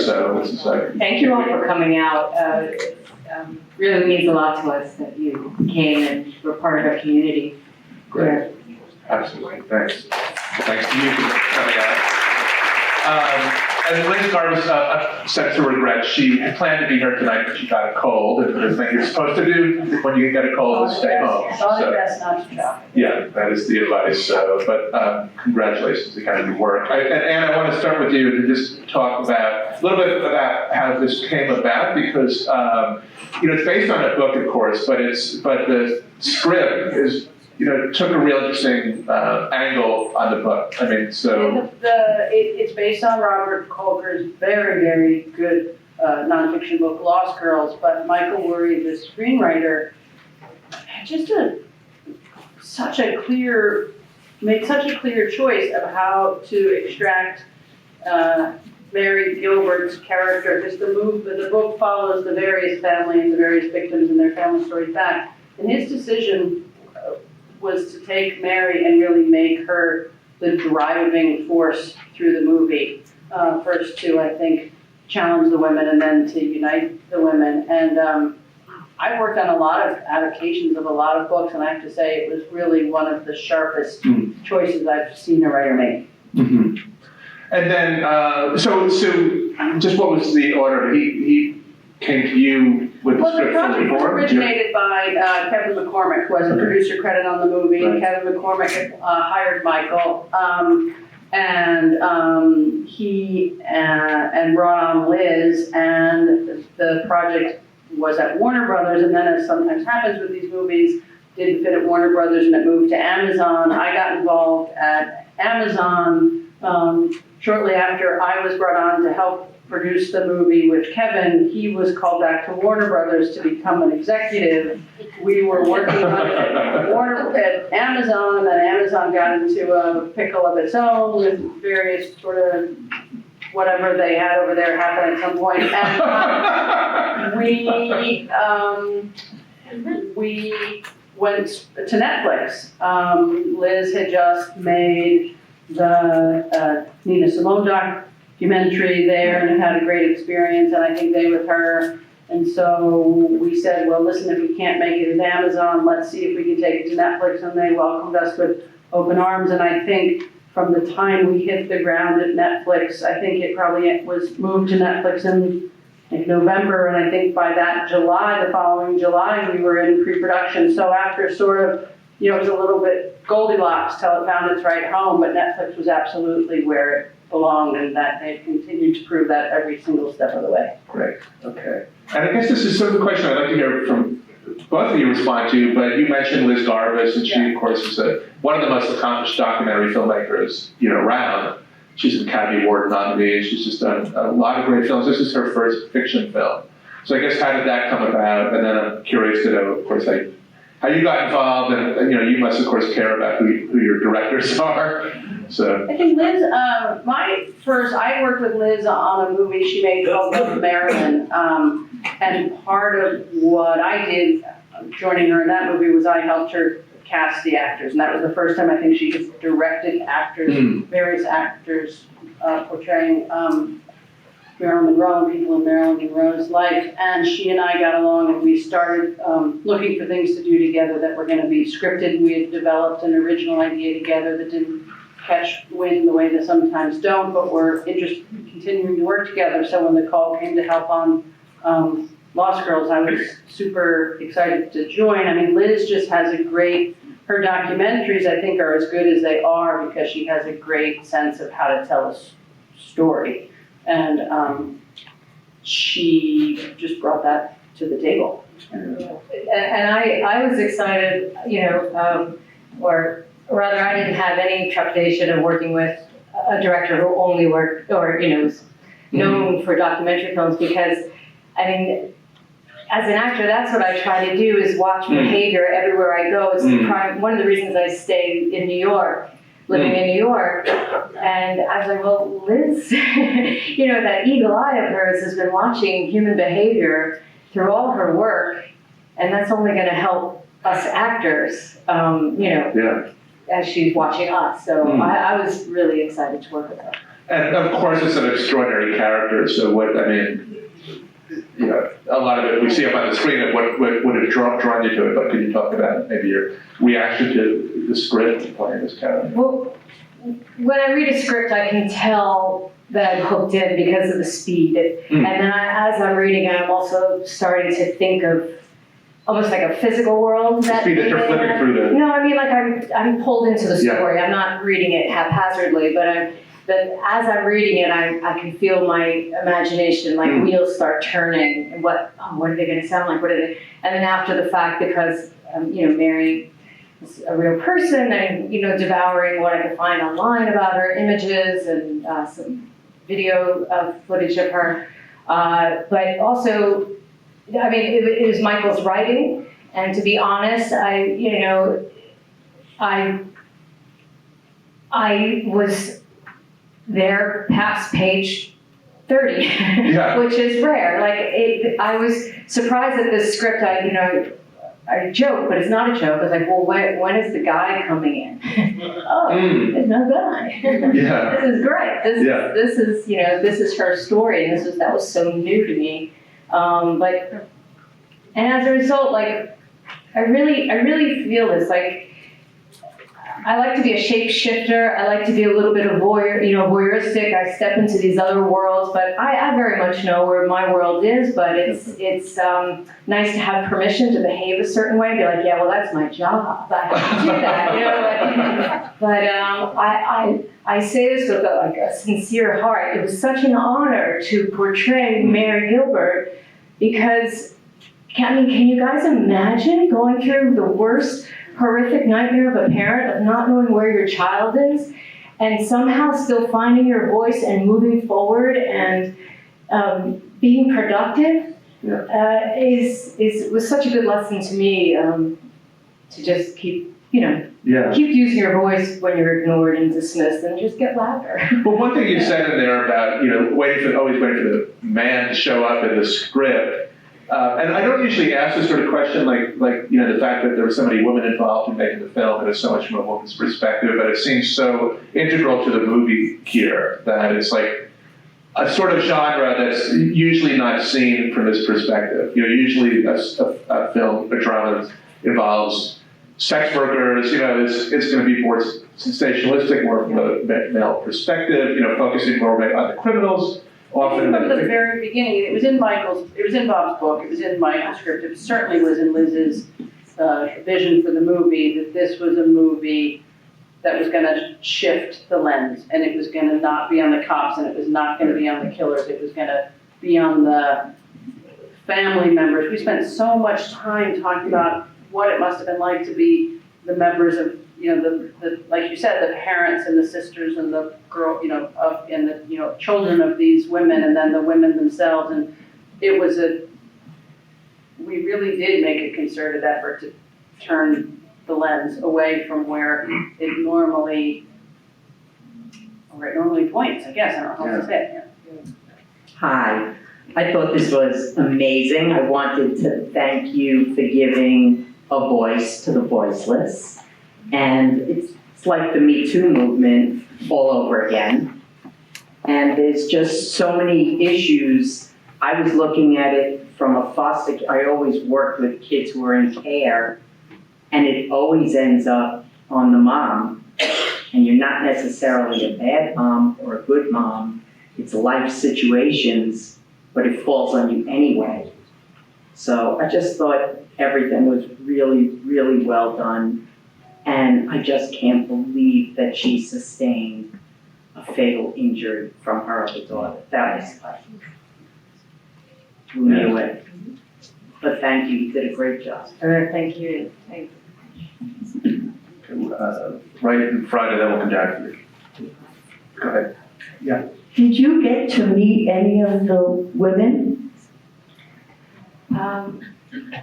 So this is Thank you all for coming out. Really means a lot to us that you came and were part of our community. great. Absolutely. Thanks. Thanks to you for coming out. And Liz Garvis sent her regrets. She had planned to be here tonight, but she got a cold. And the thing you're supposed to do when you get a cold is stay home. Probably best not to travel. Yeah, that is the advice. So, but congratulations to kind of your work. And Anne, I want to start with you to just talk about a little bit about how this came about, because it's based on a book, of course, but the script is took a real interesting angle on the book. I mean, so it's based on Robert Colker's very, very good nonfiction book, Lost Girls. But Michael Worry, the screenwriter, just made such a clear choice of how to extract Mari Gilbert's character, because the book follows the various families, the various victims and their family stories back. And his decision was to take Mari and really make her the driving force through the movie. First to, I think, challenge the women and then to unite the women. And I've worked on a lot of adaptations of a lot of books, and I have to say it was really one of the sharpest choices I've seen a writer make. Mm-hmm. And then, so just what was the order? He came to you with the script from the project was originated by Kevin McCormick, who has a producer credit on the movie. Right. Kevin McCormick hired Michael, and he brought on Liz, and the project was at Warner Brothers, and then, as sometimes happens with these movies, didn't fit at Warner Brothers, and it moved to Amazon. I got involved at Amazon shortly after I was brought on to help produce the movie with Kevin. He was called back to Warner Brothers to become an executive. We were working on at Amazon, and then Amazon got into a pickle of its own with various sort of whatever they had over there happen at some point. And we went to Netflix. Liz had just made the Nina Simone documentary there and had a great experience, and I think they with her. And so we said, well, listen, if we can't make it at Amazon, let's see if we can take it to Netflix. And they welcomed us with open arms. And I think from the time we hit the ground at Netflix, I think it probably was moved to Netflix in November. And I think by that July, the following July, we were in pre-production. So after sort of, it was a little bit Goldilocks till it found its right home, but Netflix was absolutely where it belonged, and that they've continued to prove that every single step of the way. Great, okay. And I guess this is sort of a question I'd like to hear from both of you respond to, but you mentioned Liz Garvis, and she, of course, is one of the most accomplished documentary filmmakers, around. She's an Academy Award nominee, and she's just done a lot of great films. This is her first fiction film. So I guess how did that come about? And then I'm curious to know, of course, how you got involved, and you must, of course, care about who your directors are. So I think Liz, I worked with Liz on a movie she made called Love Marilyn, and part of what I did joining her in that movie was I helped her cast the actors, and that was the first time I think she has directed actors, various actors portraying Marilyn Monroe and people in Marilyn Monroe's life. And she and I got along, and we started looking for things to do together that were going to be scripted. We had developed an original idea together that didn't catch wind the way they sometimes don't, but we're interested in continuing to work together. So when the call came to help on Lost Girls, I was super excited to join. I mean, Liz just has her documentaries, I think, are as good as they are because she has a great sense of how to tell a story. And she just brought that to the table. And I was excited, or rather I didn't have any trepidation of working with a director who only worked, or, was known for documentary films, because, I mean, as an actor, that's what I try to do, is watch behavior everywhere I go. It's one of the reasons I stay in New York, living in New York. And I was like, well, Liz, that eagle eye of hers has been watching human behavior through all her work, and that's only going to help us actors, as she's watching us. So I was really excited to work with her. And of course, it's an extraordinary character, so you know, a lot of it, we see up on the screen, and what would have drawn you to it, but could you talk about maybe your reaction to the script playing this character? Well, when I read a script, I can tell that I'm hooked in because of the speed. And then as I'm reading it, I'm also starting to think of almost like a physical world. The speed that you're flipping through the... No, I mean, like I'm pulled into the story. Yeah. I'm not reading it haphazardly, but as I'm reading it, I can feel my imagination, like wheels start turning, and what are they going to sound like? And then after the fact, because you know, Mary is a real person, and you know, devouring what I could find online about her, images and some video footage of her, but also, I mean, it was Michael's writing, and to be honest, I was there past page 30, Yeah. which is rare. Like, I was surprised at this script. I joke, but it's not a joke. I was like, well, when is the guy coming in? There's no guy. Yeah. This is great. This is, you know, this is her story, and that was so new to me. And as a result, like, I really feel this, like, I like to be a shapeshifter. I like to be a little bit of voyeuristic. I step into these other worlds, but I very much know where my world is, but it's nice to have permission to behave a certain way and be like, yeah, well, that's my job. I have to do that, you know, but I say this with a sincere heart. It was such an honor to portray Mari Gilbert because, can you guys imagine going through the worst horrific nightmare of a parent of not knowing where your child is and somehow still finding your voice and moving forward and being productive? Was such a good lesson to me, to just keep using your voice when you're ignored and dismissed, and just get louder. Well, one thing you said in there about, you know, always waiting for the man to show up in the script, and I don't usually ask this sort of question, like you know, the fact that there were so many women involved in making the film, and it's so much from a woman's perspective, but it seems so integral to the movie here that it's like a sort of genre that's usually not seen from this perspective. You know, usually a film, a drama involves sex workers. You know, it's going to be more sensationalistic, more from a male perspective. You know, focusing more on the criminals. Often from the very beginning, it was in Bob's book, it was in Michael's script, it certainly was in Liz's vision for the movie, that this was a movie that was going to shift the lens, and it was going to not be on the cops, and it was not going to be on the killers, it was going to be on the family members. We spent so much time talking about what it must have been like to be the members of, you know, the like you said, the parents and the sisters and the girl, you know, and the, you know, children of these women, and then the women themselves. And it was we really did make a concerted effort to turn the lens away from where it normally points, I guess. I don't know how to say it. Yeah. Hi, I thought this was amazing. I wanted to thank you for giving a voice to the voiceless. And it's like the Me Too movement all over again. And there's just so many issues. I was looking at it from I always worked with kids who are in care, and it always ends up on the mom. And you're not necessarily a bad mom or a good mom. It's life situations, but it falls on you anyway. So I just thought everything was really, really well done. And I just can't believe that she sustained a fatal injury from her other daughter. That was like, blew me away. But thank you did a great job. Thank you. Right in front, and then we'll come down to you. Go ahead. Yeah. Did you get to meet any of the women?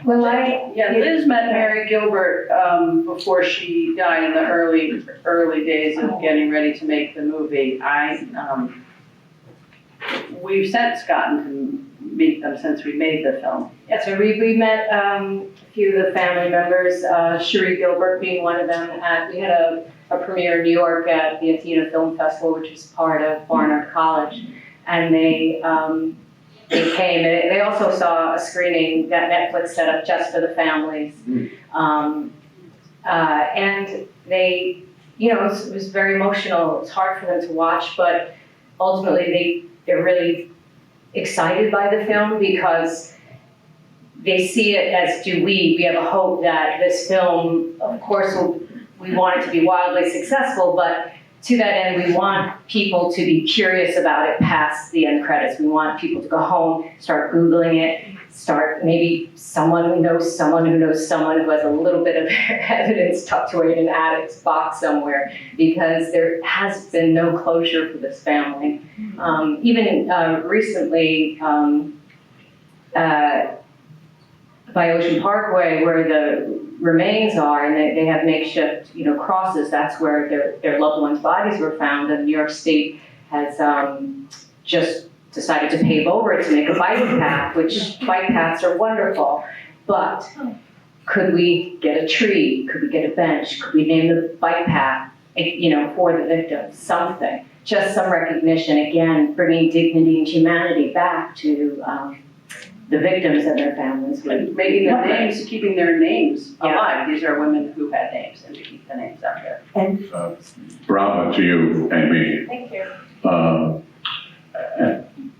Liz met Mari Gilbert before she died in the early days of getting ready to make the movie. We've since gotten to meet them since we made the film. Yeah, so we met a few of the family members, Cherie Gilbert being one of them. We had a premiere in New York at the Athena Film Festival, which is part of Barnard College. And they came, they also saw a screening that Netflix set up just for the families. And they, it was very emotional. It's hard for them to watch, but ultimately they're really excited by the film because they see it as do we. We have a hope that this film, of course, we want it to be wildly successful, but to that end, we want people to be curious about it past the end credits. We want people to go home, start Googling it, maybe someone who knows someone who knows someone who has a little bit of evidence tucked away in an attic's box somewhere, because there has been no closure for this family. Even recently, by Ocean Parkway, where the remains are, and they have makeshift, crosses. That's where their loved ones' bodies were found. And New York State has just decided to pave over it to make a bike path, which bike paths are wonderful. But could we get a tree? Could we get a bench? Could we name the bike path, for the victims? Something, just some recognition. Again, bringing dignity and humanity back to the victims and their families. And making their names, keeping their names alive. These are women who had names, and to keep the names out there. And Bravo to you, Amy. Thank you.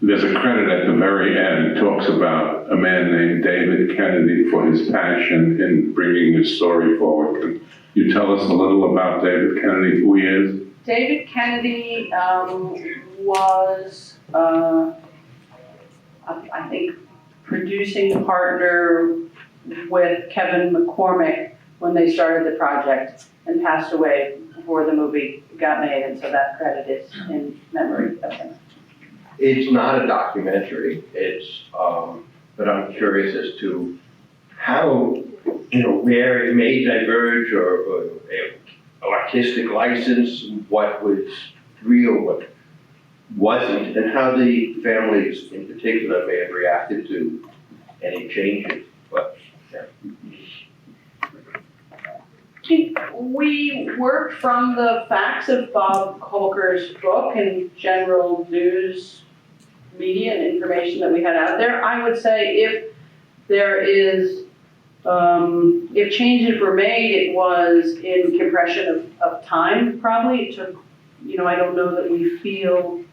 There's a credit at the very end, talks about a man named David Kennedy for his passion in bringing his story forward. Can you tell us a little about David Kennedy, who he is? David Kennedy was, I think, producing partner with Kevin McCormick when they started the project, and passed away before the movie got made, and so that credit is in memory of him. It's not a documentary, but I'm curious as to how, where it may diverge or artistic license, what was real, what wasn't, and how the families in particular may have reacted to any changes. But we worked from the facts of Bob Holker's book and general news media and information that we had out there. I would say if there is, if changes were made, it was in compression of time, probably. It took, I don't know that we feel,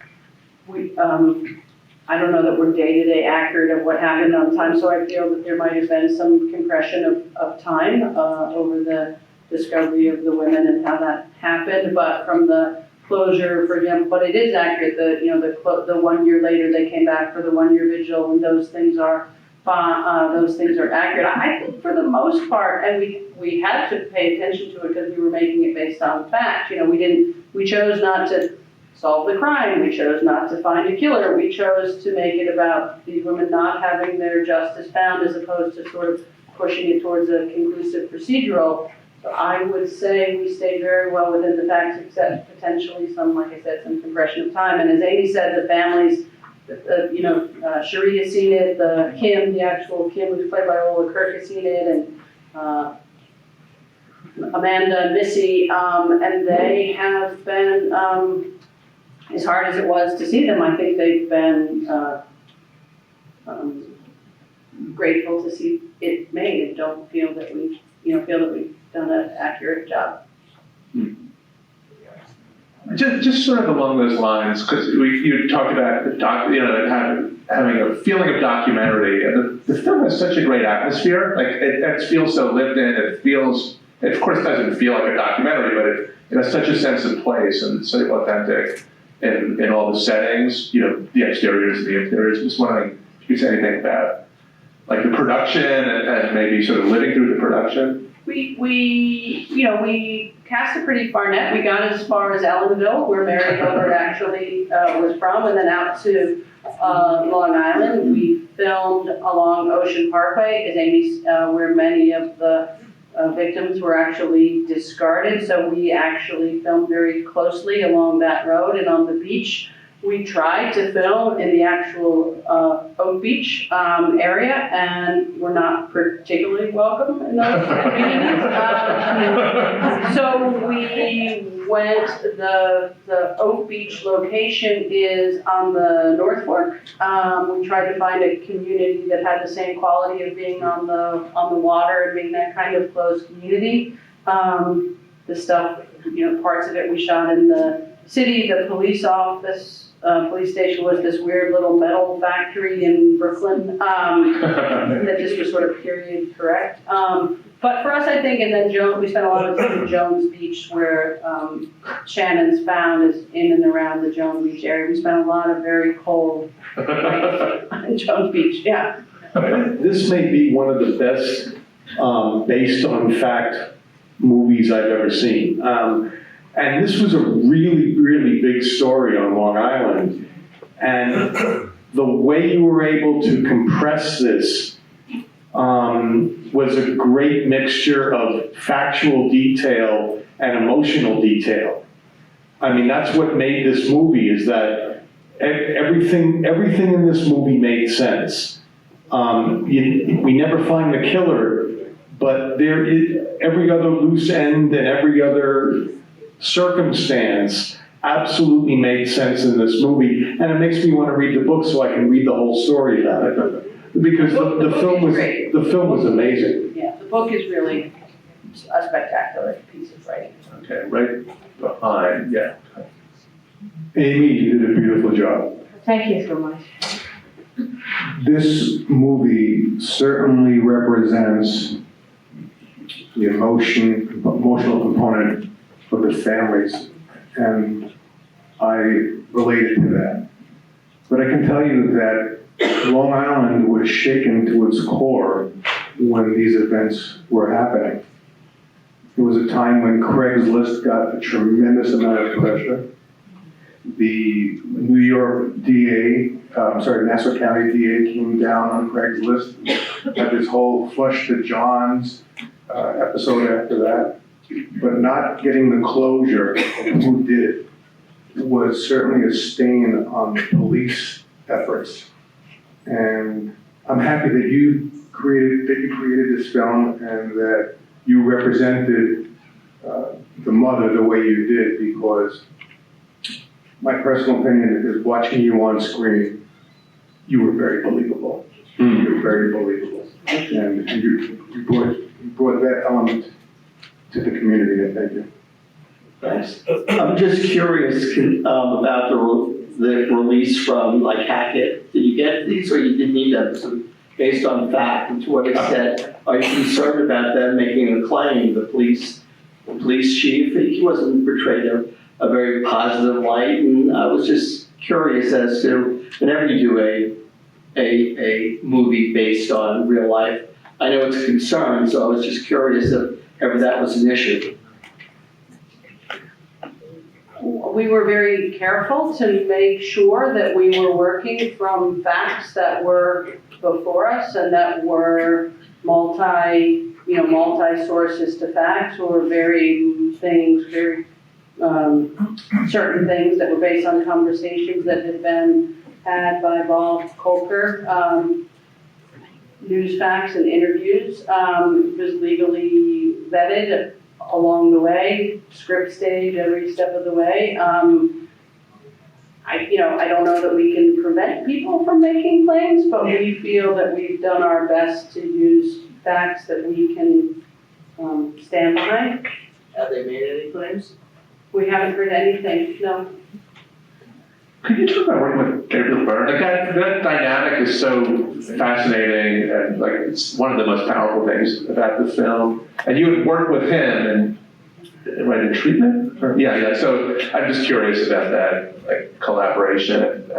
I don't know that we're day-to-day accurate of what happened on time, so I feel that there might have been some compression of time over the discovery of the women and how that happened. But from the closure, for example, but it is accurate that, the 1 year later they came back for the 1 year vigil, and those things are accurate. I think for the most part, and we had to pay attention to it because we were making it based on fact. We chose not to solve the crime. We chose not to find a killer. We chose to make it about these women not having their justice found, as opposed to sort of pushing it towards a conclusive procedural. So I would say we stayed very well within the facts, except potentially some, like I said, some compression of time. And as Amy said, the families, Cherie has seen it, Kim, the actual Kim, who's played by Ola Kirk, has seen it, and Amanda and Missy, and they have been, as hard as it was to see them, I think they've been grateful to see it made, and don't feel that we've done an accurate job. Just sort of along those lines, because you talked about having a feeling of documentary, and the film has such a great atmosphere. Like it feels so lived in. It of course doesn't feel like a documentary, but it has such a sense of place and so authentic in all the settings. The exteriors and the interiors. Just wondering if you could say anything about like the production and maybe sort of living through the production. We cast a pretty far net. We got as far as Ellenville, where Mari Gilbert actually was from, and then out to Long Island. We filmed along Ocean Parkway, as Amy's, where many of the victims were actually discarded. So we actually filmed very closely along that road and on the beach. We tried to film in the actual Oak Beach area, and we're not particularly welcome in those communities. So we went, the Oak Beach location is on the North Fork. We tried to find a community that had the same quality of being on the water and being that kind of close community. The stuff, parts of it we shot in the city. The police station was this weird little metal factory in Brooklyn that just was sort of period correct. But for us, I think, and then we spent a lot of time in Jones Beach, where Shannon's found is in and around the Jones Beach area. We spent a lot of very cold nights in Jones Beach, yeah. This may be one of the best based on fact movies I've ever seen. And this was a really, really big story on Long Island. And the way you were able to compress this was a great mixture of factual detail and emotional detail. I mean, that's what made this movie, is that everything in this movie made sense. We never find the killer, but there is every other loose end and every other circumstance absolutely made sense in this movie, and it makes me want to read the book so I can read the whole story about it. Because the film was amazing. Yeah, the book is really a spectacular piece of writing. Okay, right behind, yeah. Amy, you did a beautiful job. Thank you so much. This movie certainly represents the emotional component for the families, and I related to that. But I can tell you that Long Island was shaken to its core when these events were happening. It was a time when Craigslist got a tremendous amount of pressure. The New York Nassau County DA came down on Craigslist, had this whole Flush the Johns episode after that. But not getting the closure of who did it was certainly a stain on the police efforts. And I'm happy that you created this film and that you represented the mother the way you did, because my personal opinion is, watching you on screen, you were very believable. You were very believable. And you brought that element to the community, I thank you. Thanks. I'm just curious about the release from Hackett. Did you get these, or you didn't need them? Based on fact, and to what extent are you concerned about them making a claim? The police chief, he wasn't portrayed a very positive light, and I was just curious as to, whenever you do a movie based on real life, I know it's a concern, so I was just curious if ever that was an issue. We were very careful to make sure that we were working from facts that were before us and that were multi sources to facts, or certain things that were based on conversations that had been had by Bob Kolker, news facts and interviews. It was legally vetted along the way, script stage every step of the way. I don't know that we can prevent people from making claims, but we feel that we've done our best to use facts that we can stand behind. Have they made any claims? We haven't heard anything, no. Could you talk about working with Gabriel Byrne? Like that dynamic is so fascinating, and it's one of the most powerful things about the film. And you would work with him in treatment? Yeah. So I'm just curious about that, collaboration.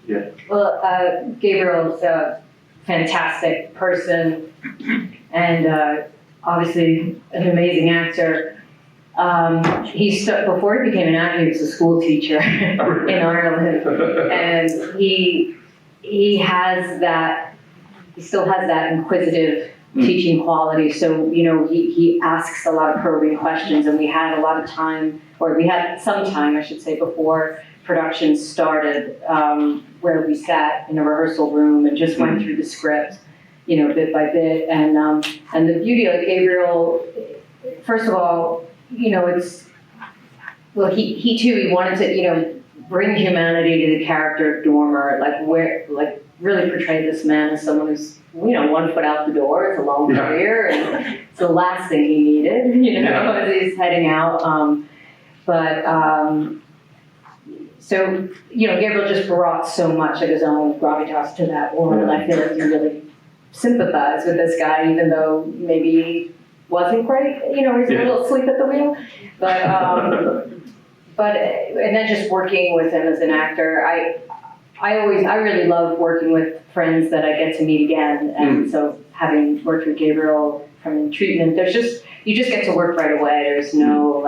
Yeah. Well, Gabriel's a fantastic person and obviously an amazing actor. Before he became an actor, he was a school teacher in Ireland, and he still has that inquisitive teaching quality. So he asks a lot of probing questions, and we had some time, I should say, before production started, where we sat in a rehearsal room and just went through the script, bit by bit. And the beauty of Gabriel, first of all, he wanted to, bring humanity to the character of Dormer, really portray this man as someone who's, 1 foot out the door, it's a long career, and it's the last thing he needed, as he's heading out. So, Gabriel just brought so much of his own gravitas to that world, and I feel like you really sympathize with this guy, even though maybe he wasn't quite, he's a little asleep at the wheel. And then just working with him as an actor, I really love working with friends that I get to meet again. And so having worked with Gabriel from treatment, you just get to work right away. There's no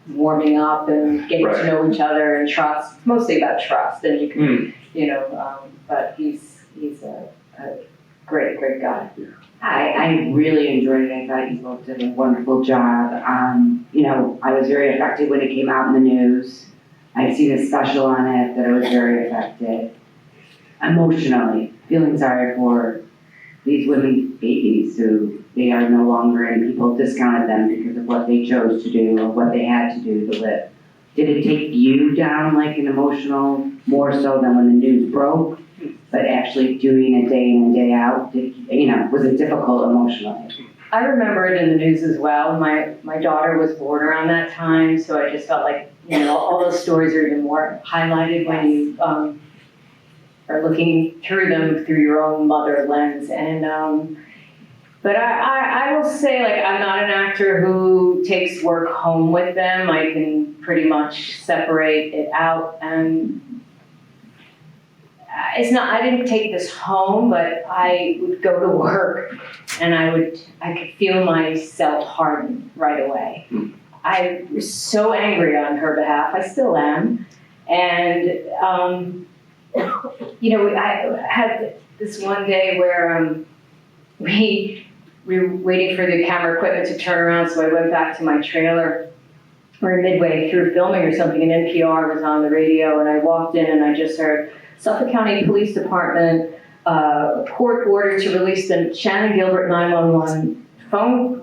warming up and getting to know each other and trust. It's mostly about trust, and you can, but he's a great guy. I really enjoyed it. I thought you both did a wonderful job. I was very affected when it came out in the news. I'd seen a special on it that I was very affected emotionally, feeling sorry for these women's babies who they are no longer, and people discounted them because of what they chose to do or what they had to do to live. Did it take you down like an emotional, more so than when the news broke, but actually doing it day in and day out? Was it difficult emotionally? I remember it in the news as well. My daughter was born around that time, so I just felt like, all those stories are even more highlighted when you are looking through them through your own mother lens. And but I will say, I'm not an actor who takes work home with them. I can pretty much separate it out, and I didn't take this home, but I would go to work and I could feel myself harden right away. I was so angry on her behalf. I still am. And, I had this one day where we were waiting for the camera equipment to turn around, so I went back to my trailer. We were midway through filming or something, and NPR was on the radio, and I walked in and I just heard, Suffolk County Police Department, court order to release the Shannon Gilbert 911 phone,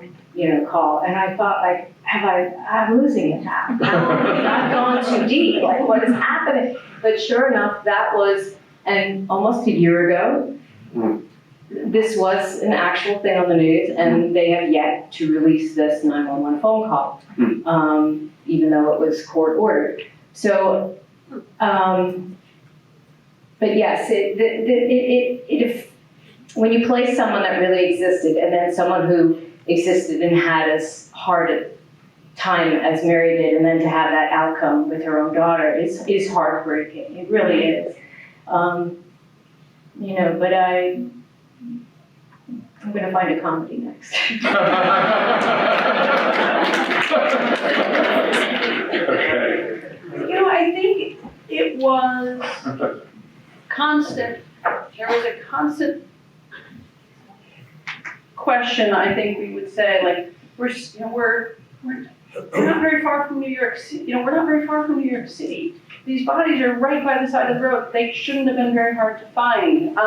call. And I thought, I'm losing it now. I've gone too deep. What is happening? But sure enough, that was, and almost a year ago, this was an actual thing on the news, and they have yet to release this 911 phone call, even though it was court ordered. So, but yes, when you play someone that really existed, and then someone who existed and had as hard a time as Mari did, and then to have that outcome with her own daughter is heartbreaking. It really is. But I'm going to find a comedy next. Okay. I think it was constant. There was a constant question. I think we would say, we're not very far from New York City. We're not very far from New York City. These bodies are right by the side of the road. They shouldn't have been very hard to find.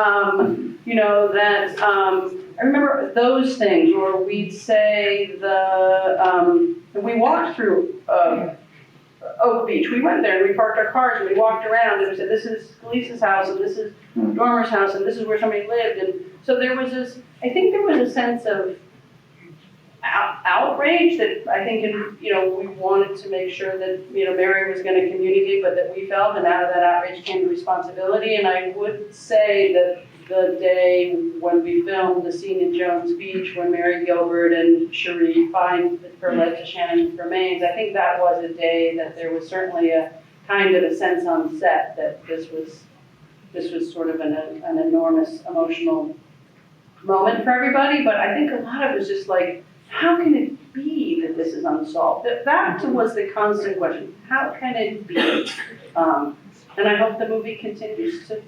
I remember those things, or we'd say we walked through Oak Beach. We went there and we parked our cars and we walked around and we said, this is Lisa's house and this is Dormer's house and this is where somebody lived. And so there was I think there was a sense of outrage that I think, we wanted to make sure that, Mari was going to communicate, but that we felt, and out of that outrage came responsibility. And I would say that the day when we filmed the scene in Jones Beach, when Mari Gilbert and Cherie find her lead to Shannon's remains, I think that was a day that there was certainly a kind of a sense on set that this was sort of an enormous emotional moment for everybody. But I think a lot of it was just how can it be that this is unsolved? That was the constant question. How can it be? And I hope the movie continues to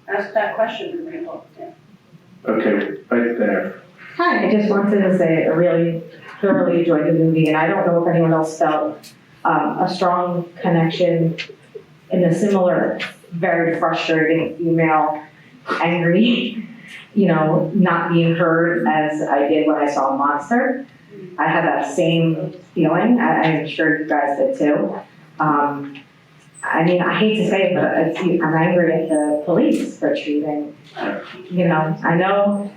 ask that question for people. Yeah. Okay, right there. Hi, I just wanted to say I really thoroughly enjoyed the movie, and I don't know if anyone else felt a strong connection in a similar, very frustrated female, angry, not being heard as I did when I saw Monster. I had that same feeling. I'm sure you guys did too. I mean, I hate to say it, but I'm angry at the police for treating, I know,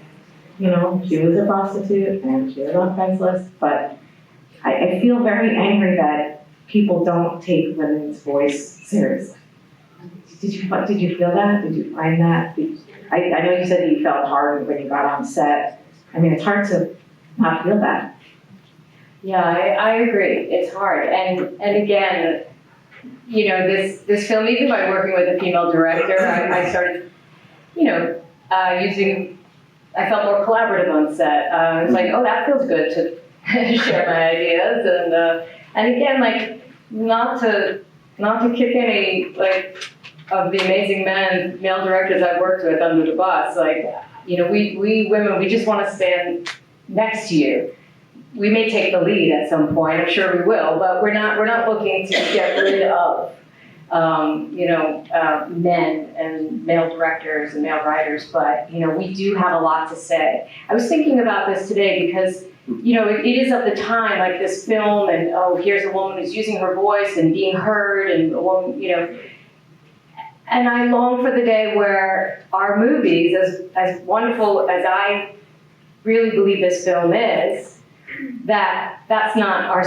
she was a prostitute and she was on Craigslist, but I feel very angry that people don't take women's voice seriously. Did you feel that? Did you find that? I know you said that you felt hard when you got on set. I mean, it's hard to not feel that. Yeah, I agree. It's hard. And again, this film, even by working with a female director, I started, I felt more collaborative on set. It's like, oh, that feels good to share my ideas. And again, like, not to kick any, like, of the amazing male directors I've worked with under the bus. Like, we women, we just want to stand next to you. We may take the lead at some point, I'm sure we will, but we're not looking to get rid of, men and male directors and male writers, but, we do have a lot to say. I was thinking about this today because, it is of the time, like this film, and here's a woman who's using her voice and being heard, and a woman, and I long for the day where our movies, as wonderful as I really believe this film is, that's not our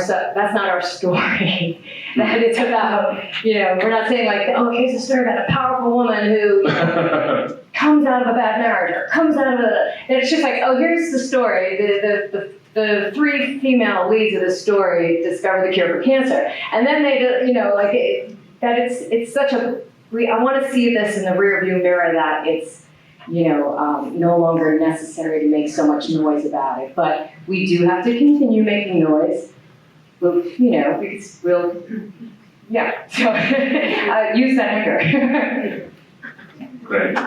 story. That it's about, we're not saying like, oh, here's a story about a powerful woman who comes out of a bad marriage or comes out of and it's just like, oh, here's the story. The three female leads of the story discover the cure for cancer, and then they, it's such a. I want to see this in the rearview mirror that it's, no longer necessary to make so much noise about it. But we do have to continue making noise, because we'll, yeah. So use that anger. Great.